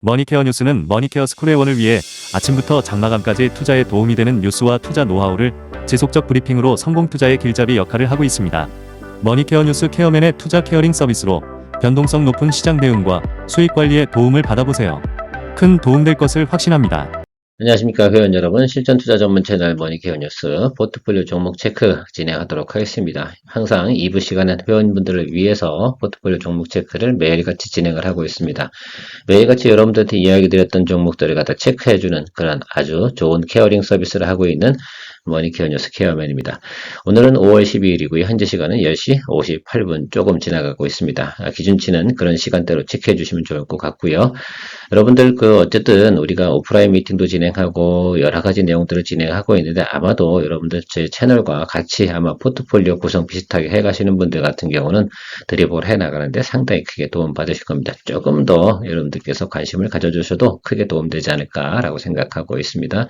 머니케어 뉴스는 머니케어 스쿨회원을 위해 아침부터 장마감까지 투자에 도움이 되는 뉴스와 투자 노하우를 지속적 브리핑으로 성공 투자의 길잡이 역할을 하고 있습니다. 머니케어 뉴스 케어맨의 투자 케어링 서비스로 변동성 높은 시장 대응과 수익 관리에 도움을 받아보세요. 큰 도움될 것을 확신합니다. 안녕하십니까 회원 여러분, 실전 투자 전문 채널 머니케어 뉴스 포트폴리오 종목 체크 진행하도록 하겠습니다. 항상 2부 시간은 회원분들을 위해서 포트폴리오 종목 체크를 매일같이 진행을 하고 있습니다. 매일같이 여러분들한테 이야기 드렸던 종목들을 갖다 체크해주는 그런 아주 좋은 케어링 서비스를 하고 있는 머니케어 뉴스 케어맨입니다. 오늘은 5월 12일이고요. 현재 시간은 10시 58분 조금 지나가고 있습니다. 기준치는 그런 시간대로 체크해 주시면 좋을 것 같고요. 여러분들 어쨌든 우리가 오프라인 미팅도 진행하고 여러 가지 내용들을 진행하고 있는데 아마도 여러분들 제 채널과 같이 아마 포트폴리오 구성 비슷하게 해 가시는 분들 같은 경우는 드리블 해 나가는데 상당히 크게 도움 받으실 겁니다. 조금 더 여러분들께서 관심을 가져주셔도 크게 도움되지 않을까라고 생각하고 있습니다.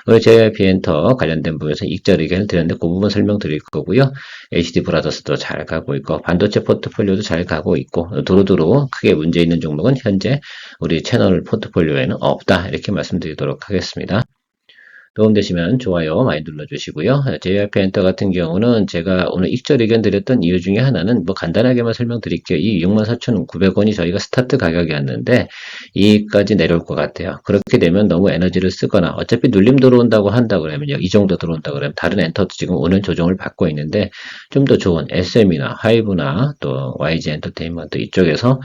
오늘 JYP 엔터 관련된 부분에서 익절 의견을 드렸는데 그 부분 설명드릴 거고요. HD 브라더스도 잘 가고 있고 반도체 포트폴리오도 잘 가고 있고 두루두루 크게 문제 있는 종목은 현재 우리 채널 포트폴리오에는 없다 이렇게 말씀드리도록 하겠습니다. 도움되시면 좋아요 많이 눌러주시고요. JYP 엔터 같은 경우는 제가 오늘 익절 의견 드렸던 이유 중에 하나는 뭐 간단하게만 설명드릴게요. 이 64,900원이 저희가 스타트 가격이었는데 이까지 내려올 것 같아요. 그렇게 되면 너무 에너지를 쓰거나 어차피 눌림 들어온다고 한다 그러면요. 이 정도 들어온다 그러면 다른 엔터도 지금 오늘 조정을 받고 있는데 좀 더 좋은 SM이나 하이브나 또 YG 엔터테인먼트 이쪽에서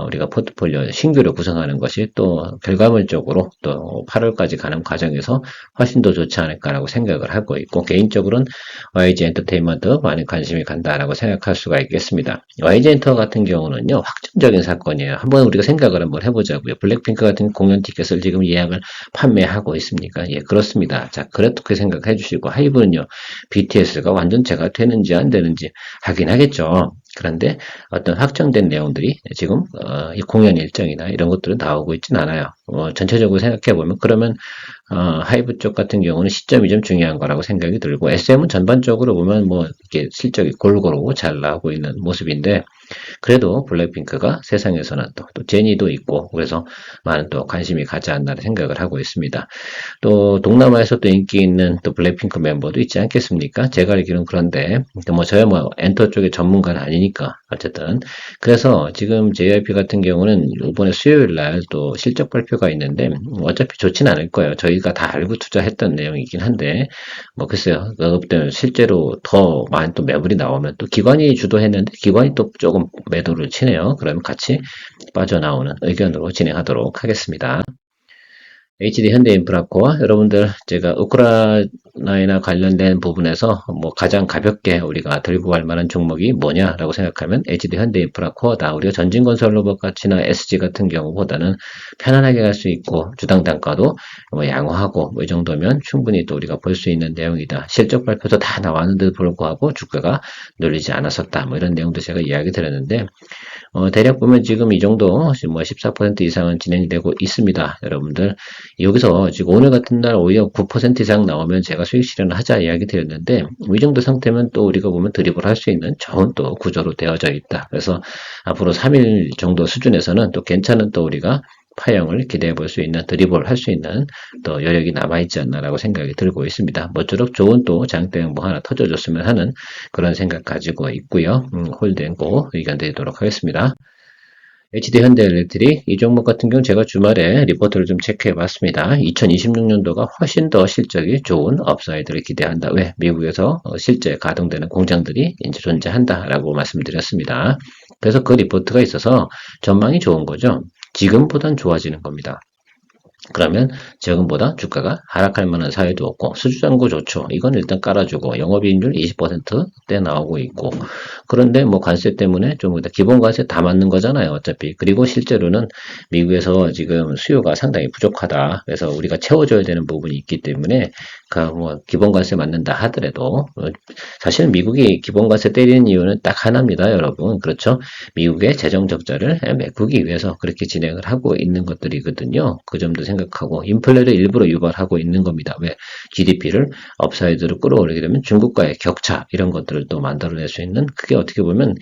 우리가 포트폴리오 신규로 구성하는 것이 또 결과물적으로 또 8월까지 가는 과정에서 훨씬 더 좋지 않을까라고 생각을 하고 있고 개인적으로는 YG 엔터테인먼트 많은 관심이 간다라고 생각할 수가 있겠습니다. YG 엔터 같은 경우는요 확정적인 사건이에요. 한번 우리가 생각을 한번 해보자고요. 블랙핑크 같은 공연 티켓을 지금 예약을 판매하고 있습니까? 예, 그렇습니다. 자, 그렇게 생각해 주시고 하이브는요 BTS가 완전체가 되는지 안 되는지 하긴 하겠죠. 그런데 어떤 확정된 내용들이 지금 이 공연 일정이나 이런 것들은 나오고 있진 않아요. 전체적으로 생각해 보면 그러면 하이브 쪽 같은 경우는 시점이 좀 중요한 거라고 생각이 들고 SM은 전반적으로 보면 뭐 이렇게 실적이 골고루 잘 나오고 있는 모습인데 그래도 블랙핑크가 세상에서는 또 제니도 있고 그래서 많은 또 관심이 가지 않나 생각을 하고 있습니다. 또 동남아에서 또 인기 있는 또 블랙핑크 멤버도 있지 않겠습니까? 제가 알기로는 그런데 뭐 저야 뭐 엔터 쪽의 전문가는 아니니까 어쨌든 그래서 지금 JYP 같은 경우는 이번에 수요일 날 또 실적 발표가 있는데 어차피 좋진 않을 거예요. 저희가 다 알고 투자했던 내용이긴 한데 뭐 글쎄요. 그때 실제로 더 많은 또 매물이 나오면 또 기관이 주도했는데 기관이 또 조금 매도를 치네요. 그러면 같이 빠져나오는 의견으로 진행하도록 하겠습니다. HD 현대인프라코어 여러분들 제가 우크라이나 관련된 부분에서 뭐 가장 가볍게 우리가 들고 갈 만한 종목이 뭐냐라고 생각하면 HD 현대인프라코어다. 우리가 전진건설로봇같이나 SG 같은 경우보다는 편안하게 갈 수 있고 주당 단가도 뭐 양호하고 뭐 이 정도면 충분히 또 우리가 볼 수 있는 내용이다. 실적 발표도 다 나왔는데도 불구하고 주가가 눌리지 않았었다. 뭐 이런 내용도 제가 이야기 드렸는데 대략 보면 지금 이 정도 뭐 14% 이상은 진행이 되고 있습니다. 여러분들 여기서 지금 오늘 같은 날 오히려 9% 이상 나오면 제가 수익 실현을 하자 이야기 드렸는데 이 정도 상태면 또 우리가 보면 드립을 할 수 있는 좋은 또 구조로 되어져 있다. 그래서 앞으로 3일 정도 수준에서는 또 괜찮은 또 우리가 파형을 기대해 볼 수 있는 드리블 할 수 있는 또 여력이 남아있지 않나라고 생각이 들고 있습니다. 모쪼록 좋은 또 장대형 뭐 하나 터져줬으면 하는 그런 생각 가지고 있고요. 홀드앤고 의견 드리도록 하겠습니다. HD 현대엘렉트릭 이 종목 같은 경우 제가 주말에 리포트를 좀 체크해 봤습니다. 2026년도가 훨씬 더 실적이 좋은 업사이드를 기대한다. 왜? 미국에서 실제 가동되는 공장들이 이제 존재한다라고 말씀드렸습니다. 그래서 그 리포트가 있어서 전망이 좋은 거죠. 지금보단 좋아지는 겁니다. 그러면 지금보다 주가가 하락할 만한 사회도 없고 수주잔고 좋죠. 이건 일단 깔아주고 영업이익률 20%대 나오고 있고 그런데 뭐 관세 때문에 좀 기본 관세 다 맞는 거잖아요. 어차피 그리고 실제로는 미국에서 지금 수요가 상당히 부족하다. 그래서 우리가 채워줘야 되는 부분이 있기 때문에 뭐 기본 관세 맞는다 하더라도 사실 미국이 기본 관세 때리는 이유는 딱 하나입니다, 여러분. 그렇죠? 미국의 재정 적자를 메꾸기 위해서 그렇게 진행을 하고 있는 것들이거든요. 그 점도 생각하고 인플레를 일부러 유발하고 있는 겁니다. 왜? GDP를 업사이드로 끌어올리게 되면 중국과의 격차 이런 것들을 또 만들어낼 수 있는 그게 어떻게 보면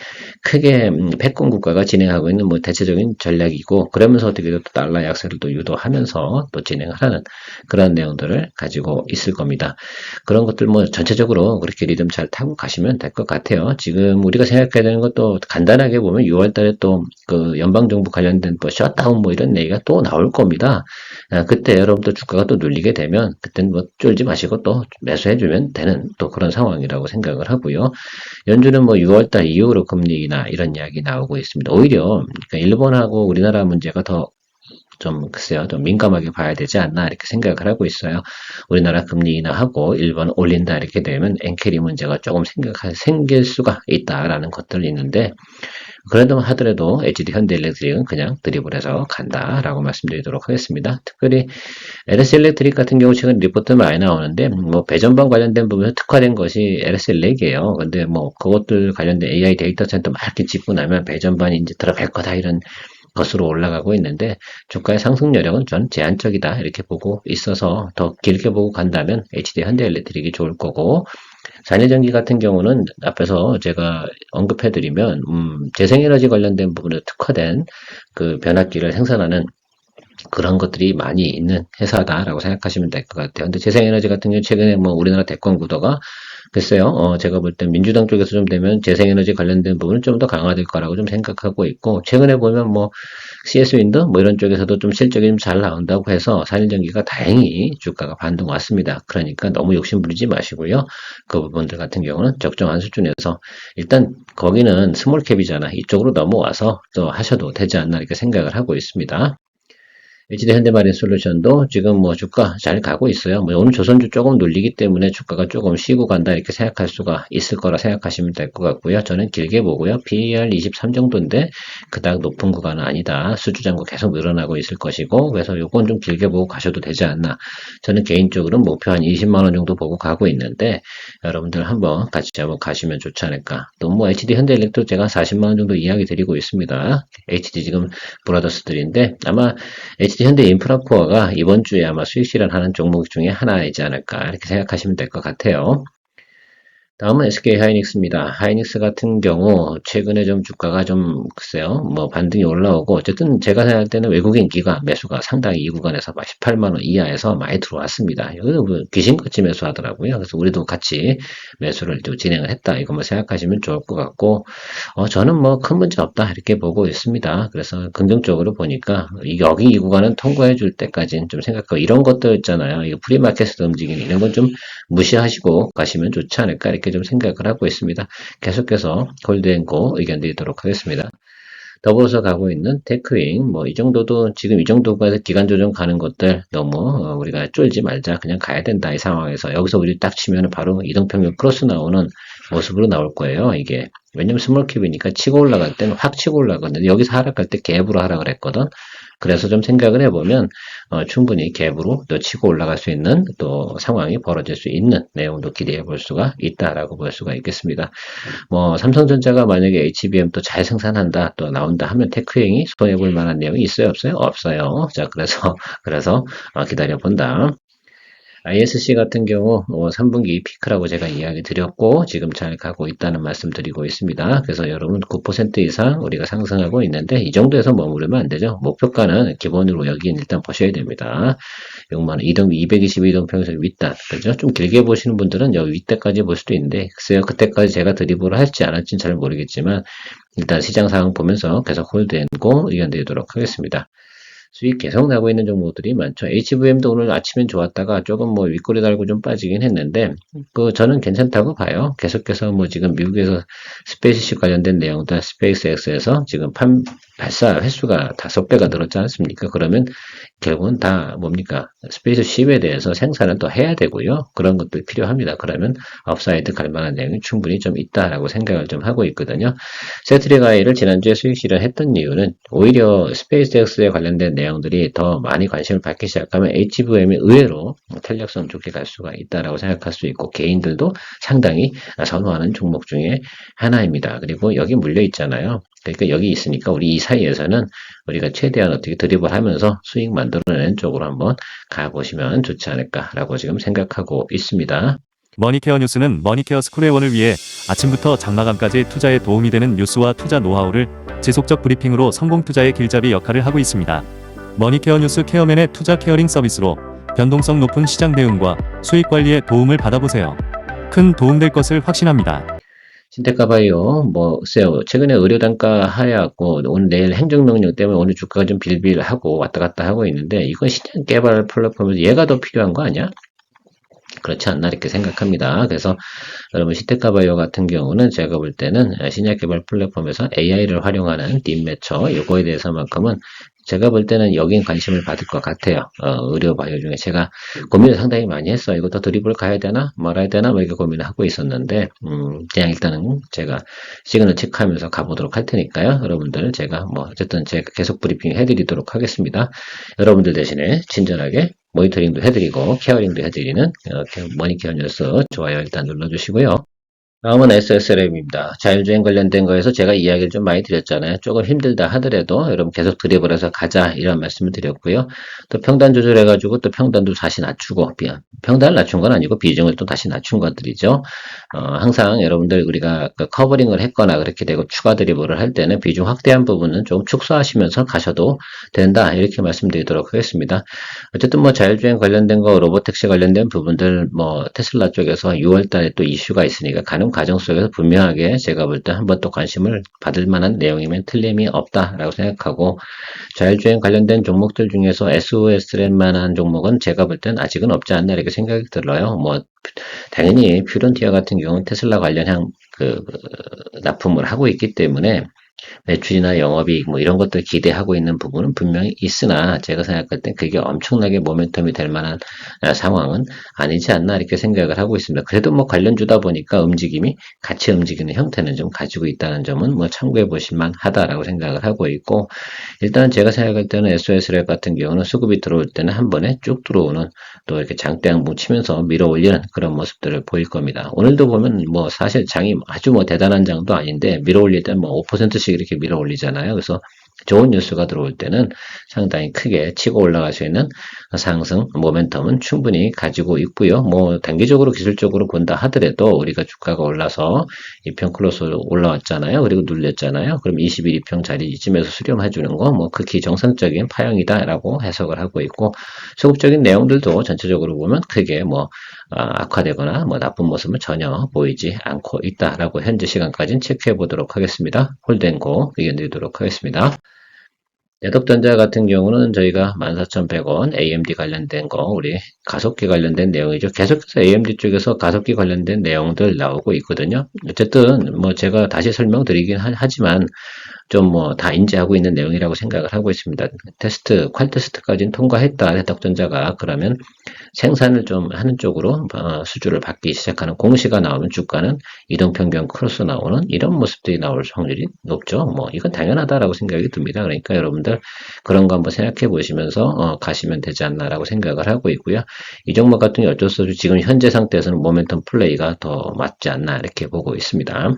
크게 패권 국가가 진행하고 있는 뭐 대체적인 전략이고 그러면서 어떻게 또 달러 약세를 또 유도하면서 또 진행을 하는 그런 내용들을 가지고 있을 겁니다. 그런 것들 뭐 전체적으로 그렇게 리듬 잘 타고 가시면 될 것 같아요. 지금 우리가 생각해야 되는 것도 간단하게 보면 6월 달에 또 그 연방정부 관련된 뭐 셧다운 뭐 이런 얘기가 또 나올 겁니다. 그때 여러분들 주가가 또 눌리게 되면 그때는 뭐 쫄지 마시고 또 매수해주면 되는 또 그런 상황이라고 생각을 하고요. 연준은 뭐 6월 달 이후로 금리 인하 이런 이야기 나오고 있습니다. 오히려 그러니까 일본하고 우리나라 문제가 더 좀 글쎄요, 좀 민감하게 봐야 되지 않나 이렇게 생각을 하고 있어요. 우리나라 금리 인하하고 일본 올린다 이렇게 되면 엔캐리 문제가 조금 생길 수가 있다라는 것들이 있는데 그래도 하더라도 HD 현대일렉트릭은 그냥 드리블해서 간다라고 말씀드리도록 하겠습니다. 특별히 LS 일렉트릭 같은 경우 최근 리포트 많이 나오는데 뭐 배전방 관련된 부분에 특화된 것이 LS 일렉이에요. 근데 뭐 그것들 관련된 AI 데이터 센터 막 이렇게 짓고 나면 배전반이 이제 들어갈 거다 이런 것으로 올라가고 있는데 주가의 상승 여력은 전 제한적이다 이렇게 보고 있어서 더 길게 보고 간다면 HD 현대일렉트릭이 좋을 거고 잔해전기 같은 경우는 앞에서 제가 언급해드리면 재생에너지 관련된 부분에 특화된 그 변압기를 생산하는 그런 것들이 많이 있는 회사다라고 생각하시면 될 것 같아요. 근데 재생에너지 같은 경우 최근에 뭐 우리나라 대권 구도가 글쎄요, 제가 볼 때 민주당 쪽에서 좀 되면 재생에너지 관련된 부분은 좀 더 강화될 거라고 좀 생각하고 있고, 최근에 보면 뭐, CS 윈드, 뭐 이런 쪽에서도 좀 실적이 좀 잘 나온다고 해서 산일전기가 다행히 주가가 반등 왔습니다. 그러니까 너무 욕심 부리지 마시고요. 그 부분들 같은 경우는 적정한 수준에서 일단 거기는 스몰캡이잖아. 이쪽으로 넘어와서 또 하셔도 되지 않나 이렇게 생각을 하고 있습니다. HD 현대마린 솔루션도 지금 뭐 주가 잘 가고 있어요. 뭐 오늘 조선주 조금 눌리기 때문에 주가가 조금 쉬고 간다 이렇게 생각할 수가 있을 거라 생각하시면 될 것 같고요. 저는 길게 보고요. PER 23 정도인데 그닥 높은 구간은 아니다. 수주장고 계속 늘어나고 있을 것이고 그래서 요건 좀 길게 보고 가셔도 되지 않나. 저는 개인적으로 목표 한 20만 원 정도 보고 가고 있는데 여러분들 한번 같이 한번 가시면 좋지 않을까. 또 뭐 HD 현대일렉도 제가 40만 원 정도 이야기 드리고 있습니다. HD 지금 브라더스들인데 아마 HD 현대 인프라코어가 이번 주에 아마 수익 실현하는 종목 중에 하나이지 않을까 이렇게 생각하시면 될 것 같아요. 다음은 SK 하이닉스입니다. 하이닉스 같은 경우 최근에 좀 주가가 좀 글쎄요 뭐 반등이 올라오고 어쨌든 제가 생각할 때는 외국인 기관 매수가 상당히 이 구간에서 18만 원 이하에서 많이 들어왔습니다. 여기도 뭐 귀신같이 매수하더라고요. 그래서 우리도 같이 매수를 좀 진행을 했다 이것만 생각하시면 좋을 것 같고 저는 뭐 큰 문제 없다 이렇게 보고 있습니다. 그래서 긍정적으로 보니까 여기 이 구간은 통과해 줄 때까지는 좀 생각하고 이런 것들 있잖아요. 이거 프리마켓에서 움직이는 이런 건 좀 무시하시고 가시면 좋지 않을까 이렇게 좀 생각을 하고 있습니다. 계속해서 골드앤고 의견 드리도록 하겠습니다. 더불어서 가고 있는 테크윙 뭐 이 정도도 지금 이 정도가 기간 조정 가는 것들 너무 우리가 쫄지 말자 그냥 가야 된다 이 상황에서 여기서 우리 딱 치면 바로 이동평균 크로스 나오는 모습으로 나올 거예요. 이게 왜냐면 스몰캡이니까 치고 올라갈 때는 확 치고 올라가거든요. 여기서 하락할 때 갭으로 하락을 했거든. 그래서 좀 생각을 해보면 충분히 갭으로 또 치고 올라갈 수 있는 또 상황이 벌어질 수 있는 내용도 기대해 볼 수가 있다라고 볼 수가 있겠습니다. 뭐 삼성전자가 만약에 HBM 또 잘 생산한다 또 나온다 하면 테크행이 손해 볼 만한 내용이 있어요 없어요? 없어요. 자 그래서 기다려 본다. ISC 같은 경우 3분기 피크라고 제가 이야기 드렸고 지금 잘 가고 있다는 말씀 드리고 있습니다. 그래서 여러분 9% 이상 우리가 상승하고 있는데 이 정도에서 머무르면 안 되죠. 목표가는 기본으로 여기는 일단 보셔야 됩니다. 6만원, 222동 평균선 윗단 그죠? 좀 길게 보시는 분들은 여기 윗대까지 볼 수도 있는데 글쎄요 그때까지 제가 드리블을 할지 안 할지는 잘 모르겠지만 일단 시장 상황 보면서 계속 홀드앤고 의견 드리도록 하겠습니다. 수익 계속 나고 있는 종목들이 많죠. HVM도 오늘 아침엔 좋았다가 조금 뭐 윗꼬리 달고 좀 빠지긴 했는데, 저는 괜찮다고 봐요. 계속해서 뭐 지금 미국에서 스페이스식 관련된 내용들, 스페이스X에서 지금 발사 횟수가 5배가 늘었지 않습니까? 그러면 결국은 다 뭡니까? 스페이스십에 대해서 생산을 또 해야 되고요. 그런 것도 필요합니다. 그러면 업사이드 갈 만한 내용이 충분히 좀 있다라고 생각을 좀 하고 있거든요. 세트리가이를 지난주에 수익 실현했던 이유는 오히려 스페이스X에 관련된 내용들이 더 많이 관심을 받기 시작하면 HVM이 의외로 탄력성 좋게 갈 수가 있다라고 생각할 수 있고 개인들도 상당히 선호하는 종목 중에 하나입니다. 그리고 여기 물려 있잖아요. 그러니까 여기 있으니까 우리 이 사이에서는 우리가 최대한 어떻게 드립을 하면서 수익 만들어내는 쪽으로 한번 가보시면 좋지 않을까라고 지금 생각하고 있습니다. 머니케어 뉴스는 머니케어 스쿨회원을 위해 아침부터 장마감까지 투자에 도움이 되는 뉴스와 투자 노하우를 지속적 브리핑으로 성공 투자의 길잡이 역할을 하고 있습니다. 머니케어 뉴스 케어맨의 투자 케어링 서비스로 변동성 높은 시장 대응과 수익 관리에 도움을 받아보세요. 큰 도움될 것을 확신합니다. 신테카바이오, 글쎄요. 최근에 의료 단가 하락하고 오늘 내일 행정명령 때문에 오늘 주가가 좀 빌빌하고 왔다 갔다 하고 있는데 이건 시장 개발 플랫폼에서 얘가 더 필요한 거 아니야? 그렇지 않나 이렇게 생각합니다. 그래서 여러분 시테카바이오 같은 경우는 제가 볼 때는 신약 개발 플랫폼에서 AI를 활용하는 딥매처 요거에 대해서만큼은 제가 볼 때는 여긴 관심을 받을 것 같아요. 의료 바이오 중에 제가 고민을 상당히 많이 했어요. 이거 더 드립을 가야 되나 말아야 되나 뭐 이렇게 고민을 하고 있었는데 그냥 일단은 제가 시그널 체크하면서 가보도록 할 테니까요. 여러분들 제가 어쨌든 제가 계속 브리핑 해드리도록 하겠습니다. 여러분들 대신에 친절하게 모니터링도 해드리고 케어링도 해드리는 머니케어 뉴스 좋아요 일단 눌러주시고요. 다음은 SSLM입니다. 자율주행 관련된 거에서 제가 이야기를 좀 많이 드렸잖아요. 조금 힘들다 하더라도 여러분 계속 드립을 해서 가자 이런 말씀을 드렸고요. 또 평단 조절해가지고 또 평단도 다시 낮추고 평단을 낮춘 건 아니고 비중을 또 다시 낮춘 것들이죠. 항상 여러분들 우리가 그 커버링을 했거나 그렇게 되고 추가 드리블을 할 때는 비중 확대한 부분은 좀 축소하시면서 가셔도 된다 이렇게 말씀드리도록 하겠습니다. 어쨌든 자율주행 관련된 거 로보택시 관련된 부분들 테슬라 쪽에서 6월 달에 또 이슈가 있으니까 가는 과정 속에서 분명하게 제가 볼 때 한번 또 관심을 받을 만한 내용이면 틀림이 없다라고 생각하고 자율주행 관련된 종목들 중에서 SOS를 만한 종목은 제가 볼 땐 아직은 없지 않나 이렇게 생각이 들어요. 당연히 퓨런티어 같은 경우는 테슬라 관련한 납품을 하고 있기 때문에 매출이나 영업이익 이런 것들 기대하고 있는 부분은 분명히 있으나 제가 생각할 땐 그게 엄청나게 모멘텀이 될 만한 상황은 아니지 않나 이렇게 생각을 하고 있습니다. 그래도 관련주다 보니까 움직임이 같이 움직이는 형태는 좀 가지고 있다는 점은 참고해 보실 만하다라고 생각을 하고 있고 일단 제가 생각할 때는 SOS랩 같은 경우는 수급이 들어올 때는 한 번에 쭉 들어오는 또 이렇게 장대양 뭉치면서 밀어 올리는 그런 모습들을 보일 겁니다. 오늘도 보면 사실 장이 아주 대단한 장도 아닌데 밀어 올릴 때는 5%씩 이렇게 밀어 올리잖아요. 그래서 좋은 뉴스가 들어올 때는 상당히 크게 치고 올라갈 수 있는 상승 모멘텀은 충분히 가지고 있고요. 단기적으로 기술적으로 본다 하더라도 우리가 주가가 올라서 2평 클로스로 올라왔잖아요. 그리고 눌렸잖아요. 그럼 21, 2평 자리 이쯤에서 수렴해 주는 거 극히 정상적인 파형이다라고 해석을 하고 있고 소극적인 내용들도 전체적으로 보면 크게 악화되거나 나쁜 모습은 전혀 보이지 않고 있다라고 현재 시간까지는 체크해 보도록 하겠습니다. 홀덴고 의견 드리도록 하겠습니다. 대덕전자 같은 경우는 저희가 14,100원 AMD 관련된 거 우리 가속기 관련된 내용이죠. 계속해서 AMD 쪽에서 가속기 관련된 내용들 나오고 있거든요. 어쨌든 제가 다시 설명드리긴 하지만 좀 다 인지하고 있는 내용이라고 생각을 하고 있습니다. 퀄 테스트까지는 통과했다. 대덕전자가 그러면 생산을 좀 하는 쪽으로 수주를 받기 시작하는 공시가 나오면 주가는 이동평균 크로스 나오는 이런 모습들이 나올 확률이 높죠. 이건 당연하다라고 생각이 듭니다. 그러니까 여러분들 그런 거 한번 생각해 보시면서 가시면 되지 않나라고 생각을 하고 있고요. 이 종목 같은 경우 어쩔 수 없이 지금 현재 상태에서는 모멘텀 플레이가 더 맞지 않나 이렇게 보고 있습니다.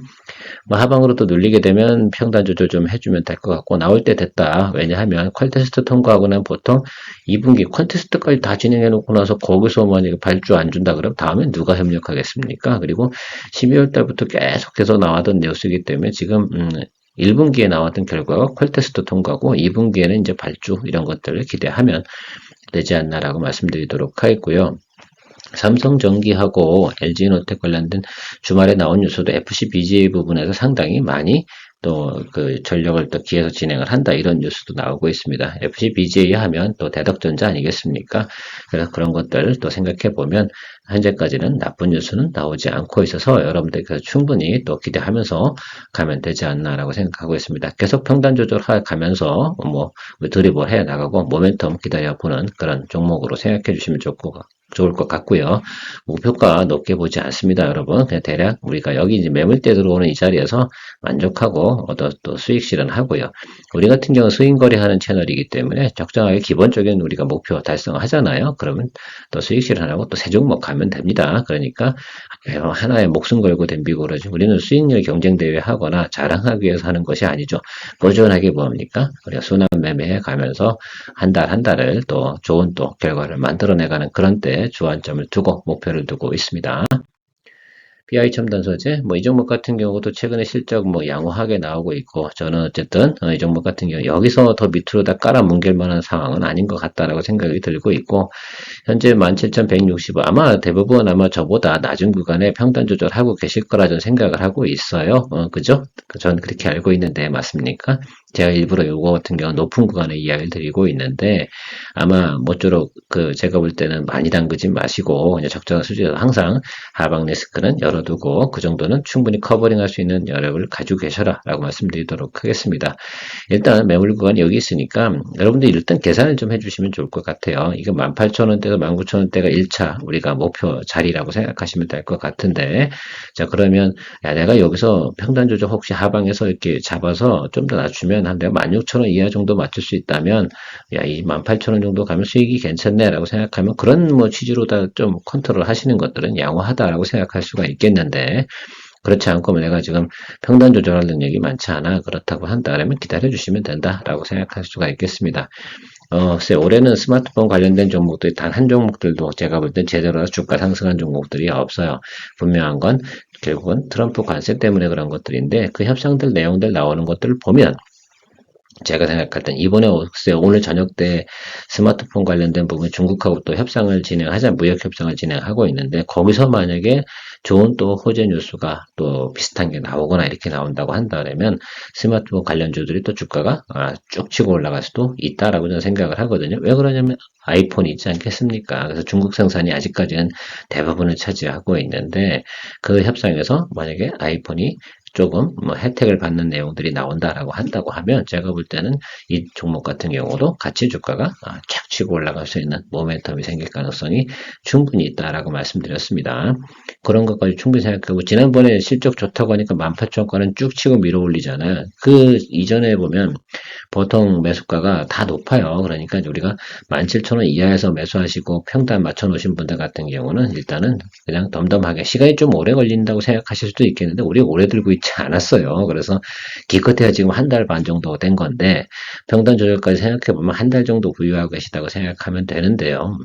하방으로 또 눌리게 되면 평단 조절 좀 해주면 될 것 같고 나올 때 됐다. 왜냐하면 퀄 테스트 통과하고 난 보통 2분기 퀄 테스트까지 다 진행해 놓고 나서 거기서 만약에 발주 안 준다 그러면 다음엔 누가 협력하겠습니까? 그리고 12월 달부터 계속해서 나왔던 뉴스이기 때문에 지금 1분기에 나왔던 결과가 퀄 테스트 통과고 2분기에는 이제 발주 이런 것들을 기대하면 되지 않나라고 말씀드리도록 하겠고요. 삼성전기하고 LG노텍 관련된 주말에 나온 뉴스도 FC BGA 부분에서 상당히 많이 또 전력을 또 기해서 진행을 한다 이런 뉴스도 나오고 있습니다. FC BGA 하면 또 대덕전자 아니겠습니까? 그래서 그런 것들 또 생각해 보면 현재까지는 나쁜 뉴스는 나오지 않고 있어서 여러분들께서 충분히 또 기대하면서 가면 되지 않나라고 생각하고 있습니다. 계속 평단 조절해 가면서 드리블 해 나가고 모멘텀 기다려 보는 그런 종목으로 생각해 주시면 좋고 좋을 것 같고요. 목표가 높게 보지 않습니다, 여러분. 그냥 대략 우리가 여기 이제 매물대 들어오는 이 자리에서 만족하고 또 수익 실현하고요. 우리 같은 경우는 스윙 거래하는 채널이기 때문에 적정하게 기본적인 우리가 목표 달성하잖아요. 그러면 또 수익 실현하고 또 세 종목 가면 됩니다. 그러니까 하나에 목숨 걸고 덤비고 그러지. 우리는 수익률 경쟁 대회 하거나 자랑하기 위해서 하는 것이 아니죠. 꾸준하게 뭡니까? 우리가 순환 매매해 가면서 한 달 한 달을 또 좋은 또 결과를 만들어내가는 그런 때 주안점을 두고 목표를 두고 있습니다. BI 첨단 소재, 이 종목 같은 경우도 최근에 실적 양호하게 나오고 있고, 저는 어쨌든 이 종목 같은 경우 여기서 더 밑으로 다 깔아뭉갤 만한 상황은 아닌 것 같다라고 생각이 들고 있고, 현재 17,165, 대부분 저보다 낮은 구간에 평단 조절하고 계실 거라 저는 생각을 하고 있어요. 그죠? 전 그렇게 알고 있는데 맞습니까? 제가 일부러 요거 같은 경우 높은 구간에 이야기를 드리고 있는데, 아마 모쪼록 제가 볼 때는 많이 담그지 마시고, 이제 적정한 수준에서 항상 하방 리스크는 열어두고, 그 정도는 충분히 커버링 할 수 있는 여력을 가지고 계셔라 라고 말씀드리도록 하겠습니다. 일단 매물 구간이 여기 있으니까 여러분들 일단 계산을 좀 해주시면 좋을 것 같아요. 이거 18,000원대에서 19,000원대가 1차 우리가 목표 자리라고 생각하시면 될 것 같은데, 자 그러면 내가 여기서 평단 조정 혹시 하방에서 이렇게 잡아서 좀 더 낮추면 한 내가 16,000원 이하 정도 맞출 수 있다면, 이 18,000원 정도 가면 수익이 괜찮네라고 생각하면 그런 취지로 다 좀 컨트롤 하시는 것들은 양호하다라고 생각할 수가 있겠는데, 그렇지 않고 내가 지금 평단 조절할 능력이 많지 않아 그렇다고 한다면 기다려주시면 된다라고 생각할 수가 있겠습니다. 글쎄 올해는 스마트폰 관련된 종목들이 단 한 종목들도 제가 볼 땐 제대로 주가 상승한 종목들이 없어요. 분명한 건 결국은 트럼프 관세 때문에 그런 것들인데, 그 협상들 내용들 나오는 것들을 보면 제가 생각할 땐 이번에 오늘 저녁 때 스마트폰 관련된 부분 중국하고 또 협상을 진행하자, 무역 협상을 진행하고 있는데, 거기서 만약에 좋은 또 호재 뉴스가 또 비슷한 게 나오거나 이렇게 나온다고 한다면 스마트폰 관련주들이 또 주가가 쭉 치고 올라갈 수도 있다라고 저는 생각을 하거든요. 왜 그러냐면 아이폰이 있지 않겠습니까? 그래서 중국 생산이 아직까지는 대부분을 차지하고 있는데, 그 협상에서 만약에 아이폰이 조금 혜택을 받는 내용들이 나온다라고 한다고 하면 제가 볼 때는 이 종목 같은 경우도 같이 주가가 착 치고 올라갈 수 있는 모멘텀이 생길 가능성이 충분히 있다라고 말씀드렸습니다. 그런 것까지 충분히 생각하고, 지난번에 실적 좋다고 하니까 18,000원권은 쭉 치고 밀어 올리잖아요. 그 이전에 보면 보통 매수가가 다 높아요. 그러니까 우리가 17,000원 이하에서 매수하시고 평단 맞춰 놓으신 분들 같은 경우는 일단은 그냥 덤덤하게, 시간이 좀 오래 걸린다고 생각하실 수도 있겠는데 우리 오래 들고 있지 않았어요. 그래서 기껏해야 지금 한 달 반 정도 된 건데, 평단 조절까지 생각해 보면 한 달 정도 보유하고 계시다고 생각하면 되는데요.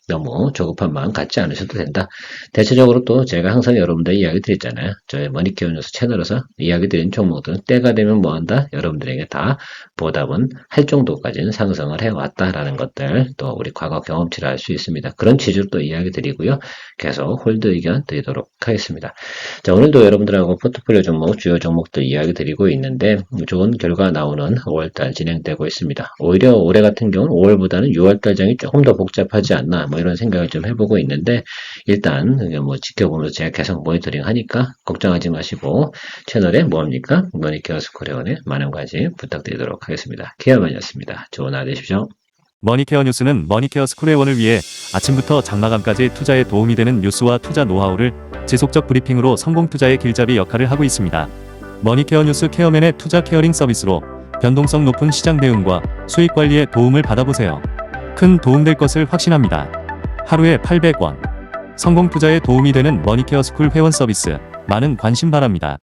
너무 조급한 마음 갖지 않으셔도 된다. 대체적으로 또 제가 항상 여러분들 이야기 드렸잖아요. 저희 머니케어 뉴스 채널에서 이야기 드린 종목들은 때가 되면 뭐한다? 여러분들에게 다 보답은 할 정도까지는 상승을 해왔다라는 것들, 또 우리 과거 경험치를 알 수 있습니다. 그런 취지로 또 이야기 드리고요. 계속 홀드 의견 드리도록 하겠습니다. 자, 오늘도 여러분들하고 포트폴리오 종목, 주요 종목들 이야기 드리고 있는데, 좋은 결과 나오는 5월달 진행되고 있습니다. 오히려 올해 같은 경우는 5월보다는 6월달 장이 조금 더 복잡하지 않나, 이런 생각을 좀 해보고 있는데, 일단 지켜보면서 제가 계속 모니터링 하니까 걱정하지 마시고 채널에 뭐합니까? 머니케어 스코레온에 많은 관심 부탁드리도록 하겠습니다. 케어만이었습니다. 좋은 하루 되십시오. 머니케어 뉴스는 머니케어 스쿨회원을 위해 아침부터 장마감까지 투자에 도움이 되는 뉴스와 투자 노하우를 지속적 브리핑으로 성공 투자의 길잡이 역할을 하고 있습니다. 머니케어 뉴스 케어맨의 투자 케어링 서비스로 변동성 높은 시장 대응과 수익 관리에 도움을 받아보세요. 큰 도움될 것을 확신합니다. 하루에 800원. 성공 투자에 도움이 되는 머니케어 스쿨 회원 서비스, 많은 관심 바랍니다.